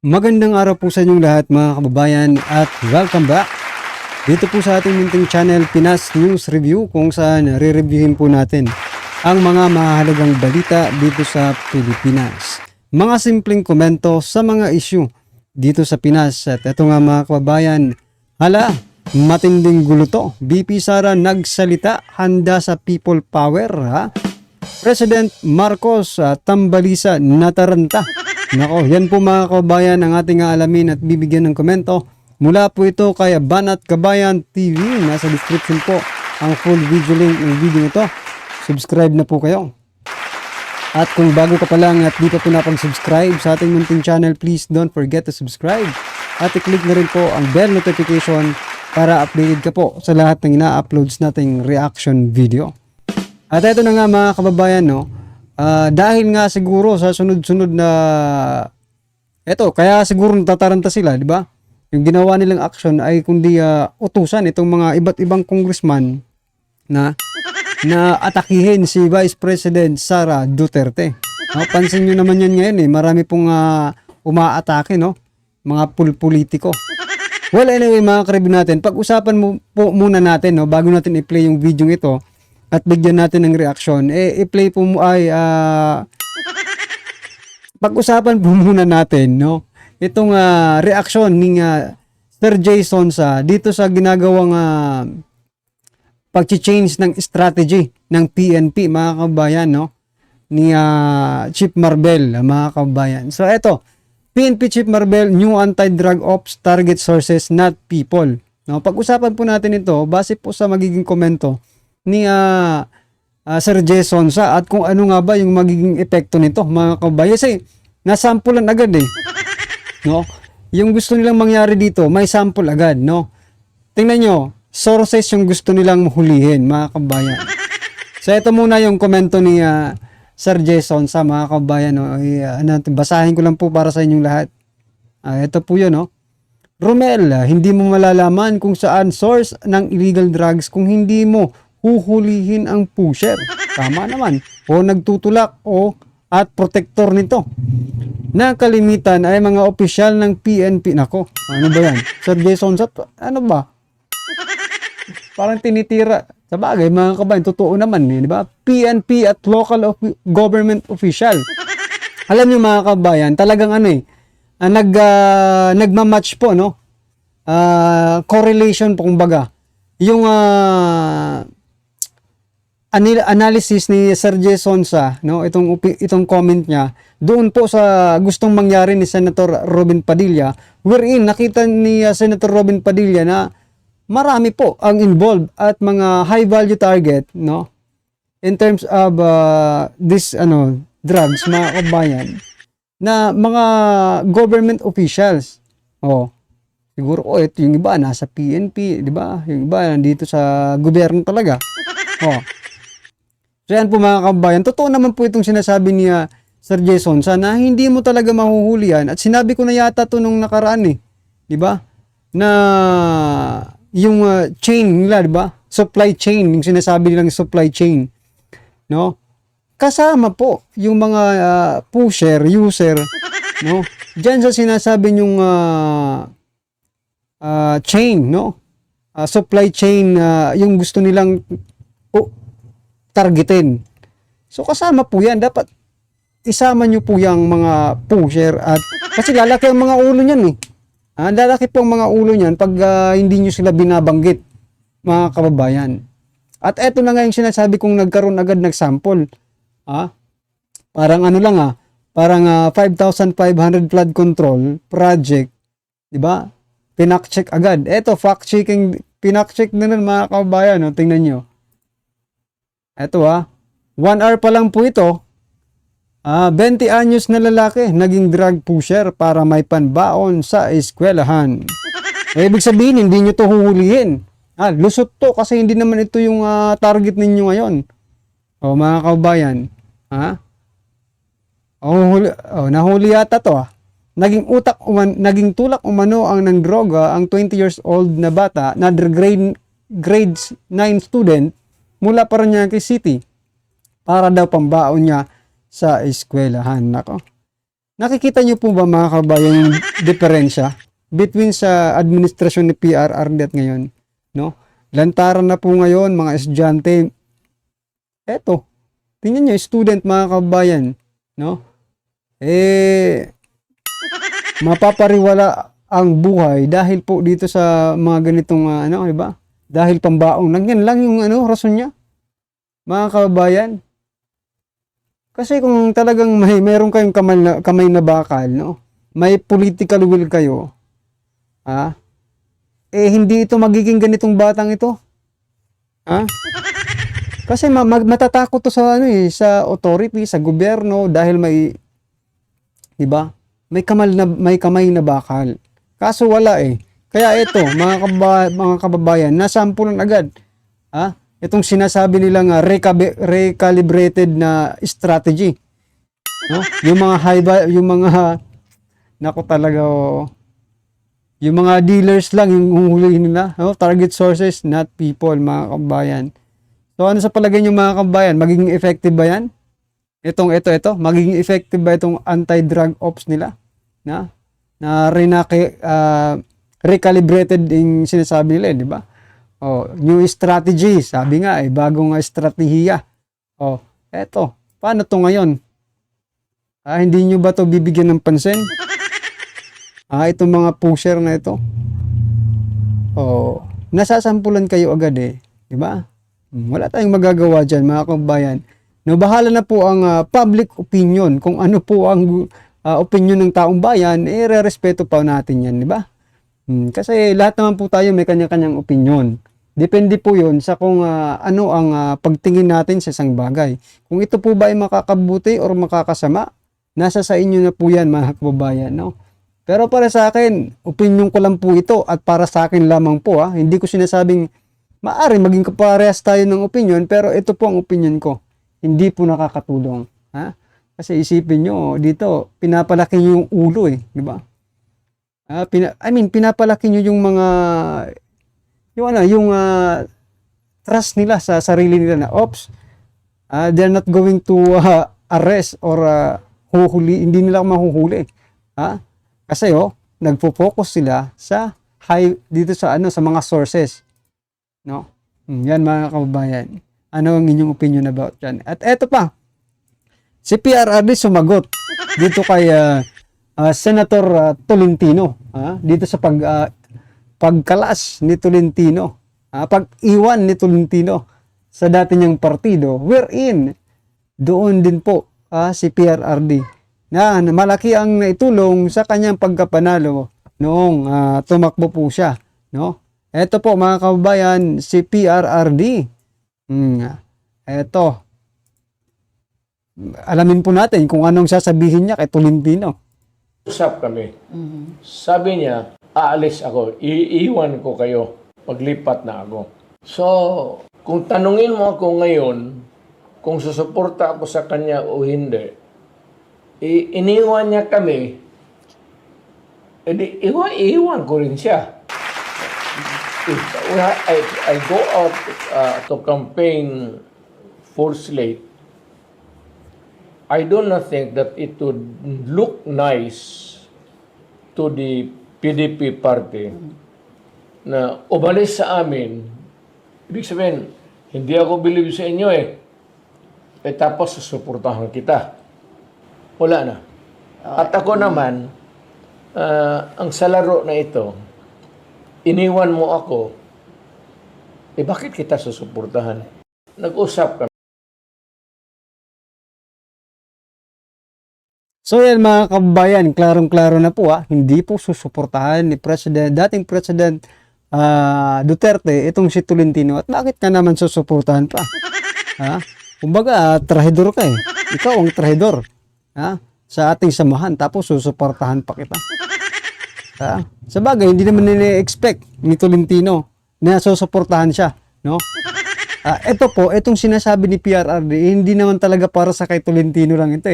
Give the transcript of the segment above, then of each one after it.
Magandang araw po sa inyong lahat mga kababayan at welcome back dito po sa ating munting channel Pinas News Review, kung saan re-reviewin po natin ang mga mahalagang balita dito sa Pilipinas. Mga simpleng komento sa mga issue dito sa Pinas. At ito nga mga kababayan, hala, matinding gulo to. BP Sara nagsalita, handa sa people power ha? President Marcos tambalisa nataranta. Nako, yan po mga kabayan ang ating aalamin at bibigyan ng komento. Mula po ito kay Banat Kabayan TV. Nasa description po ang full video link ng video ito. Subscribe na po kayo. At kung bago ka pa lang at di pa po napag-subscribe sa ating munting channel, please don't forget to subscribe. At i-click na rin po ang bell notification para updated ka po sa lahat ng ina-uploads nating reaction video. At ito na nga mga kababayan, no? Dahil nga siguro sa sunod-sunod na kaya siguro natataranta sila, di ba? Yung ginawa nilang action ay kundi utusan itong mga iba't ibang congressman na atakihin si Vice President Sara Duterte. No, pansin nyo naman yan ngayon marami pong umaatake, no? Mga politiko. Well, anyway mga karibin natin, pag-usapan po muna natin, no, bago natin i-play yung video ito at bigyan natin ng reaction, i-play po mo ay pag-usapan po muna natin, no, itong reaction ni Sir Jay Sonsa dito sa ginagawang pag-change ng strategy ng PNP mga kabayan, no, ni Chief Marbel mga kabayan. So eto, PNP Chief Marbel, new anti-drug ops target sources not people. No, pag-usapan po natin ito base po sa magiging komento ni Sir Jay Sonsa at kung ano nga ba yung magiging epekto nito mga kabayan. Kasi nasampulan agad no? Yung gusto nilang mangyari dito, may sample agad, no? Tingnan nyo, sources yung gusto nilang hulihin mga kabayan. So ito muna yung komento ni Sir Jay Sonsa mga kabayan, no? Basahin ko lang po para sa inyong lahat. Ito po yun, no? Romel, hindi mo malalaman kung saan source ng illegal drugs kung hindi mo huhulihin ang pusher. Tama naman. O nagtutulak at protector nito. Na kalimitan ay mga opisyal ng PNP. Nako, ano ba yan? Sir Jay Sonsa, ano ba? Parang tinitira. Sa bagay, mga kabayan, totoo naman, di ba? PNP at local government official. Alam niyo mga kabayan, talagang nagmamatch po, no? Correlation po, kumbaga. Yung analysis ni Sir Jay Sonsa, no, itong comment niya doon po sa gustong mangyari ni Senator Robin Padilla, wherein nakita ni Senator Robin Padilla na marami po ang involved at mga high value target, no, in terms of this drugs mga kabayan, na mga government officials. Siguro ito yung iba nasa PNP, di ba? Yung iba nandito sa gobyerno talaga. So yan po mga kabayan, totoo naman po itong sinasabi ni Sir Jay Sonsa na hindi mo talaga mahuhulihan. At sinabi ko na yata ito nung nakaraan di ba? Na yung chain nila, di ba? Supply chain, yung sinasabi nilang supply chain, no? Kasama po yung mga pusher, user, no? Diyan sa sinasabi yung chain, no? Supply chain, yung gusto nilang targetin. So kasama po yan. Dapat isama nyo po yung mga pusher at kasi lalaki ang mga ulo niyan lalaki po ang mga ulo niyan pag hindi nyo sila binabanggit mga kababayan. At eto na nga yung sinasabi kong nagkaroon agad ng sample. Parang parang 5,500 flood control project, di ba? Pinak-check agad. Eto, fact-checking, pinak-check na nun mga kababayan, no? Tingnan nyo. Eto 1 hour pa lang po ito, 20 anyos na lalaki naging drug pusher para may panbaon sa eskwelahan. Ibig sabihin, hindi nyo to huhulihin. Lusot to kasi hindi naman ito yung target ninyo ngayon. Mga kababayan, nahuli yata to Naging tulak umano ang ng droga ang 20 years old na bata na grade 9 student mula Parañaque City para daw pambaon niya sa eskwelahan. Nako. Nakikita niyo po ba mga kabayan yung diferensya between sa administrasyon ni PRRD at ngayon, no? Lantaran na po ngayon mga estudyante. Eto, tingnan niyo student mga kabayan, no? Mapapariwala ang buhay dahil po dito sa mga ganitong di ba? Dahil pambaong lang yan lang yung rason niya. Mga kabayan. Kasi kung talagang meron kayong kamay na bakal, no? May political will kayo, hindi ito magiging ganitong batang ito. Kasi matatakot to sa sa authority, sa gobyerno dahil may 'di ba? May kamay na bakal. Kaso wala eh. Kaya ito, mga kababayan, nasampulan agad. Itong sinasabi nilang recalibrated na strategy. No? Yung mga nako talaga yung mga dealers lang yung huhulihin nila, no? Target sources, not people, mga kababayan. So ano sa palagay niyo mga kababayan, magiging effective ba 'yan? Ito, magiging effective ba itong anti-drug ops nila? Na recalibrated yung sinasabi nila, di ba? New strategy, sabi nga bagong estratehiya. Eto, paano to ngayon? Hindi nyo ba to bibigyan ng pansin? Itong mga pusher na ito. Nasasampulan kayo agad di ba? Wala tayong magagawa dyan mga kababayan. No, bahala na po ang public opinion kung ano po ang opinion ng taong bayan, re-respeto pa natin yan, di ba? Kasi lahat naman po tayo may kanya-kanyang opinion. Depende po yun sa kung ano ang pagtingin natin sa isang bagay. Kung ito po ba ay makakabuti or makakasama, nasa sa inyo na po yan mga kababayan, no? Pero para sa akin, opinion ko lang po ito at para sa akin lamang po. Hindi ko sinasabing maaari maging kaparehas tayo ng opinion, pero ito po ang opinion ko. Hindi po nakakatulong. Kasi isipin nyo, dito, pinapalaki nyo yung ulo di ba? Pinapalaki nyo yung mga, yung trust nila sa sarili nila na, they're not going to arrest or hindi nila mahuhuli. Kasi nagpo-focus sila sa dito sa sa mga sources. No? Yan mga kababayan. Ano ang inyong opinion about yan? At eto pa, si PRRD sumagot dito kay Senator Tolentino, dito sa pagkalas ni Tolentino, pag-iwan ni Tolentino sa dati niyang partido, wherein doon din po si PRRD na malaki ang naitulong sa kanyang pagkapanalo noong tumakbo po siya, no? Ito po mga kababayan, si PRRD. Eto. Alamin po natin kung anong sasabihin niya kay Tolentino. Usap kami. Sabi niya, aalis ako, iiwan ko kayo paglipat na ako. So, kung tanungin mo ako ngayon, kung susuporta ako sa kanya o hindi, iniwan niya kami, edi iwan ko rin siya. If I go out to campaign for Slate, I do not think that it would look nice to the PDP party na umalis sa amin. Ibig sabihin, hindi ako believe sa inyo tapos susuportahan kita. Wala na. At ako naman, ang salaro na ito, iniwan mo ako, bakit kita susuportahan? Nag-usap kami. So yan mga kababayan, klarong-klaro na po hindi po susuportahan ni dating President Duterte itong si Tolentino. At bakit ka naman susuportahan pa? Kumbaga, trahedor ka Ikaw ang trahedor. Sa ating samahan, tapos susuportahan pa kita. Sa bagay, hindi naman nini-expect ni Tolentino na susuportahan siya, no? Ito po, itong sinasabi ni PRRD, hindi naman talaga para sa kay Tolentino lang ito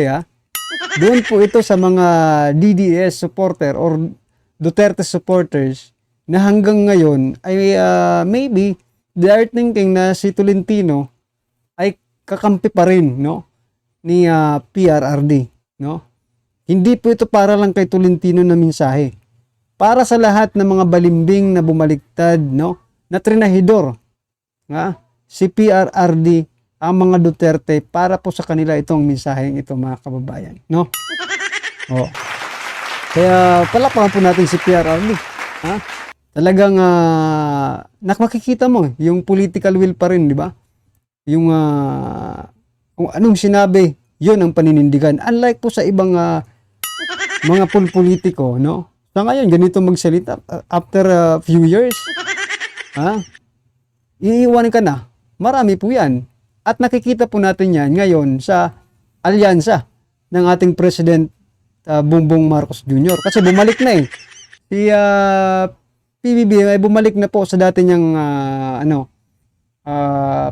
Doon po ito sa mga DDS supporter or Duterte supporters na hanggang ngayon ay maybe they are thinking na si Tolentino ay kakampi pa rin, no? Ni PRRD, no? Hindi po ito para lang kay Tolentino na mensahe. Para sa lahat ng mga balimbing na bumaliktad, no? Na trinahidor. Nga? Si PRRD, ang mga Duterte, para po sa kanila itong mensaheng ito, mga kababayan. No? Oh. Kaya palakpakan po natin si PRRD. Ha? Talagang makikita mo yung political will pa rin, di ba? Yung kung anong sinabi, yun ang paninindigan. Unlike po sa ibang mga politiko, no? Sa ngayon, ganito magsalita after a few years. Ha? Iiwan ka na. Marami po yan. At nakikita po natin yan ngayon sa alyansa ng ating President Bongbong Marcos Jr. Kasi bumalik na eh. Si PBBM ay bumalik na po sa dati niyang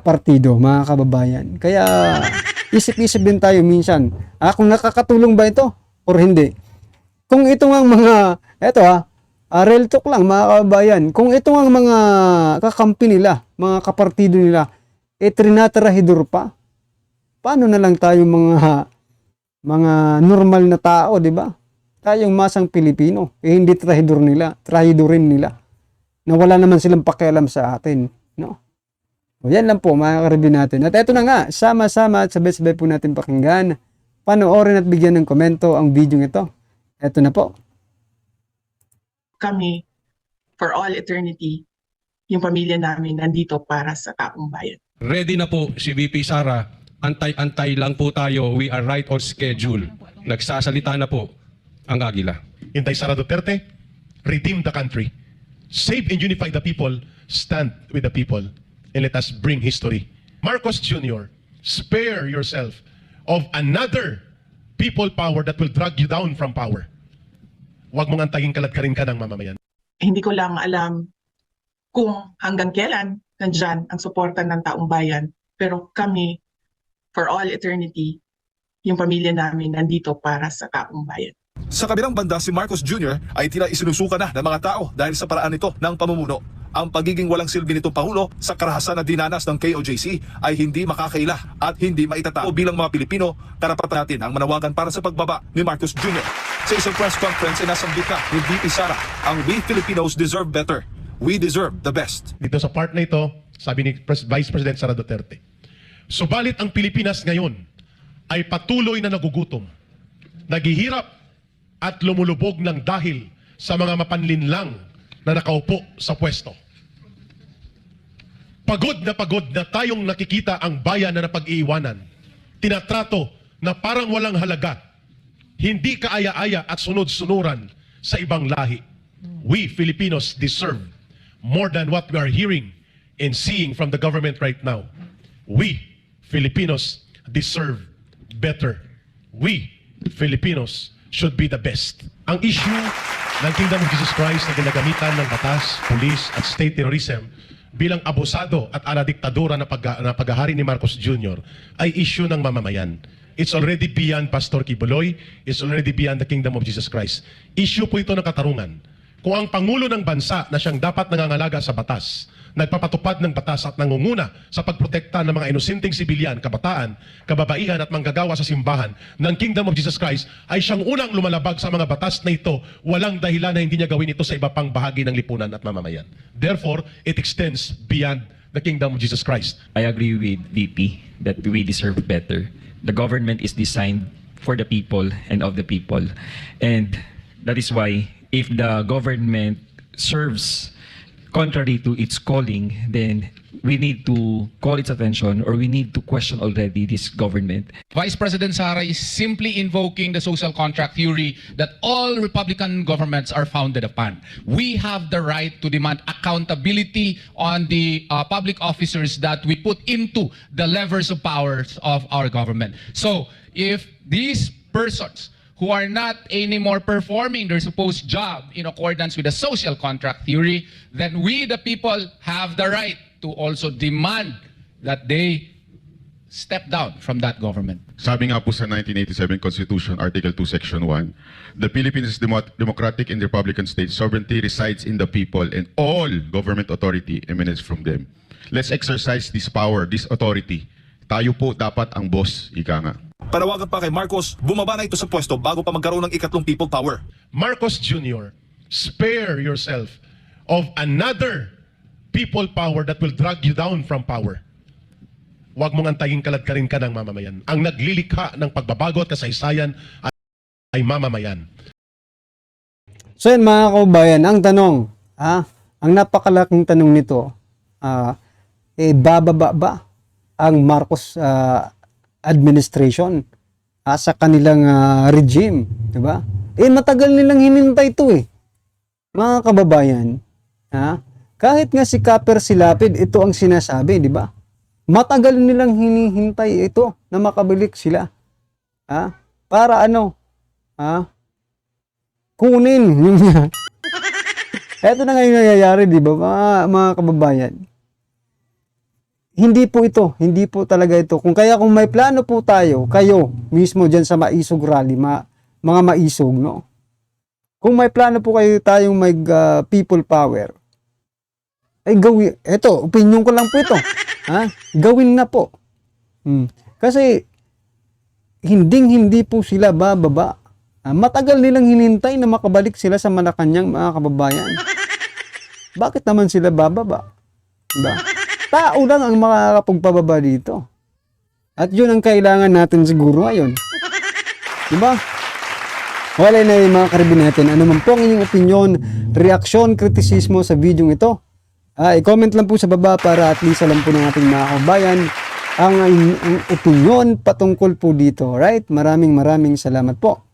partido, mga kababayan. Kaya isip-isip din tayo minsan, kung nakakatulong ba ito or hindi. Kung ito ang mga, real talk lang, mga kababayan, kung ito ang mga kakampi nila, mga kapartido nila, trinatarahidor pa, paano na lang tayo mga normal na tao, di ba? Tayong masang Pilipino, hindi trahidorin nila, na wala naman silang pakialam sa atin, no? O yan lang po, mga ka-review natin. At eto na nga, sama-sama at sabay-sabay po natin pakinggan, panoorin at bigyan ng komento ang video ito. Eto na po. Kami, for all eternity, yung pamilya namin nandito para sa taong bayan. Ready na po si VP Sara. Antay-antay lang po tayo. We are right on schedule. Nagsasalita na po ang Agila. Inday Sara Duterte, redeem the country. Save and unify the people. Stand with the people. And let us bring history. Marcos Jr., spare yourself of another people power that will drag you down from power. Huwag mong antayin kalat ka rin ka ng mamamayan. Hindi ko lang alam kung hanggang kailan nandyan ang suporta ng taong bayan. Pero kami, for all eternity, yung pamilya namin nandito para sa taong bayan. Sa kabilang banda, si Marcos Jr. ay tila isinusuka na ng mga tao dahil sa paraan nito ng pamumuno. Ang pagiging walang silbi nitong Pangulo sa karahasan na dinanas ng KOJC ay hindi makakaila at hindi maitatao. Bilang mga Pilipino, karapatan natin ang manawagan para sa pagbaba ni Marcos Jr. Sa isang press conference ay nasambit na ni VP Sara, ang we Filipinos deserve better. We deserve the best. Dito sa part na ito, sabi ni Vice President Sara Duterte, subalit ang Pilipinas ngayon ay patuloy na nagugutom, naghihirap at lumulubog ng dahil sa mga mapanlinlang na nakaupo sa pwesto. Pagod na tayong nakikita ang bayan na napag-iiwanan. Tinatrato na parang walang halaga. Hindi kaaya-aya at sunod-sunuran sa ibang lahi. We Filipinos deserve more than what we are hearing and seeing from the government right now. We Filipinos deserve better. We Filipinos should be the best. Ang issue ng Kingdom of Jesus Christ na ginagamitan ng batas, pulis at state terrorism bilang abusado at ala-diktadura na paghahari ni Marcos Jr. ay issue ng mamamayan. It's already beyond Pastor Kibuloy. It's already beyond the Kingdom of Jesus Christ. Issue po ito ng katarungan. Kung ang Pangulo ng bansa na siyang dapat nangangalaga sa batas, nagpapatupad ng batas at nangunguna sa pagprotekta ng mga inosenteng sibilyan, kabataan, kababaihan at manggagawa sa simbahan ng Kingdom of Jesus Christ ay siyang unang lumalabag sa mga batas na ito, walang dahilan na hindi niya gawin ito sa iba pang bahagi ng lipunan at mamamayan. Therefore, it extends beyond the Kingdom of Jesus Christ. I agree with VP that we deserve better. The government is designed for the people and of the people. And that is why if the government serves contrary to its calling, then we need to call its attention or we need to question already this government. Vice President Sara is simply invoking the social contract theory that all Republican governments are founded upon. We have the right to demand accountability on the public officers that we put into the levers of powers of our government. So if these persons who are not anymore performing their supposed job in accordance with the social contract theory, then we, the people, have the right to also demand that they step down from that government. Sabi nga po sa 1987 Constitution, Article 2, Section 1, the Philippines is democratic and republican state. Sovereignty resides in the people and all government authority emanates from them. Let's exercise this power, this authority, Tayo po dapat ang boss, ika nga. Panawagan pa kay Marcos, bumaba na ito sa pwesto bago pa magkaroon ng ikatlong people power. Marcos Jr., spare yourself of another people power that will drag you down from power. Huwag mong antayin kaladkarin ka ng mamamayan. Ang naglilikha ng pagbabago at kasaysayan ay mamamayan. So yan mga kaubayan, ang tanong, ang napakalaking tanong nito, bababa ba ang Marcos administration sa kanilang regime, di ba? Matagal nilang hinintay ito mga kababayan. Kahit nga si Kaper Silapid, ito ang sinasabi, di ba? Matagal nilang hinihintay ito na makabalik sila. Para ano? Kunin yung eto na ngayon nangyayari, di ba, mga kababayan? Hindi po talaga ito. Kung may plano po tayo, kayo mismo dyan sa Maisog Rally, mga maisog, no? Kung may plano po kayo tayong people power, ay gawin. Eto, opinion ko lang po ito. Gawin na po. Kasi, hindi po sila bababa. Matagal nilang hinintay na makabalik sila sa Malacanang, mga kababayan. Bakit naman sila bababa? Diba? Tao lang ang makakapagpababa dito. At yun ang kailangan natin siguro ngayon. Diba? Wala na yung mga karibin natin. Ano man po ang inyong opinion, reaksyon, kritisismo sa video ito. I-comment lang po sa baba para at least alam po ng ating mga kabayan ang opinion patungkol po dito. Right? Maraming salamat po.